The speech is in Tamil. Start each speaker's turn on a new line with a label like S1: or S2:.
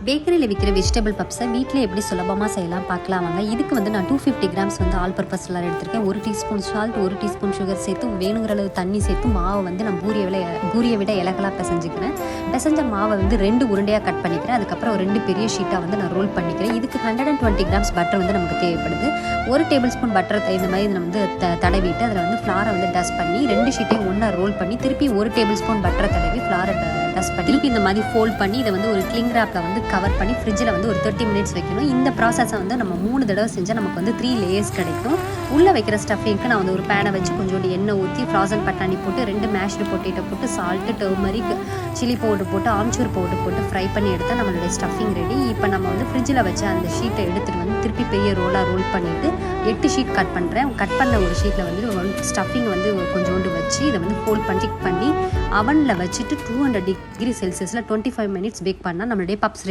S1: பேக்கரியில் விற்கிற வெஜிடபிள் பப்ஸை வீட்டில் எப்படி சுலபமாக செய்யலாம் பார்க்கலாம் வாங்க. இதுக்கு வந்து நான் 250 கிராம்ஸ் வந்து ஆல் பர்பஸ் ஃப்ளார் எடுத்திருக்கேன். 1 டீஸ்பூன் சால்ட், 1 டீஸ்பூன் சுகர் சேர்த்து வேணுங்கிற அளவு தண்ணி சேர்த்து மாவை வந்து நான் பூரியை விட இலகலாக பிசைஞ்சிக்கிறேன். பிசைஞ்ச மாவை வந்து 2 உருண்டையாக கட் பண்ணிக்கிறேன். அதுக்கப்புறம் 2 பெரிய ஷீட்டாக வந்து நான் ரோல் பண்ணிக்கிறேன். இதுக்கு 120 கிராம்ஸ் பட்டர் வந்து நமக்கு தேவைப்படுது. 1 டேபிள் ஸ்பூன் பட்டர் இந்த மாதிரி நம்ம வந்து தடவிட்டு அதில் வந்து ஃப்ளாரை வந்து டஸ்ட் பண்ணி 2 ஷீட்டையும் ஒன்றா ரோல் பண்ணி திருப்பி 1 டேபிள் ஸ்பூன் பட்டரை தடவி ஃப்ளாரை டஸ்ட் பண்ணி திருப்பி இந்த மாதிரி ஃபோல்ட் பண்ணி இதை வந்து ஒரு கிளிங் ராப்பில் வந்து கவர் பண்ணி ஃப்ரிட்ஜில் வந்து ஒரு 30 மினிட்ஸ் வைக்கணும். இந்த ப்ராசஸை வந்து நம்ம 3 தடவை செஞ்சால் நமக்கு வந்து 3 லேயர்ஸ் கிடைக்கும். உள்ளே வைக்கிற ஸ்டஃபிங்க்கு நான் வந்து ஒரு பேனை வச்சு கொஞ்சோண்டு எண்ணெய் ஊற்றி ஃப்ராசன் பட்டாணி போட்டு 2 மேஷ்டு பொட்டேட்டோ போட்டு சால்ட்டு, டர்மரிக், சில்லி பவுடர் போட்டு ஆம்ச்சூர் பவுடர் போட்டு ஃப்ரை பண்ணி எடுத்தால் நம்மளுடைய ஸ்டஃபிங் ரெடி. இப்போ நம்ம வந்து ஃப்ரிட்ஜில் வச்சு அந்த ஷீட்டை எடுத்துகிட்டு வந்து திருப்பி பெரிய ரோல் பண்ணிவிட்டு 8 ஷீட் கட் பண்ணுறேன். கட் பண்ண ஒரு ஷீட்டில் வந்து ஸ்டஃபிங் வந்து கொஞ்சோண்டு வச்சு இதை வந்து ஃபோல்ட் பண்ணி அவனில் வச்சுட்டு 200 டிகிரி செல்சியஸில் 25 மினிட்ஸ் பேக் பண்ணால் நம்மளுடைய பப்ஸ்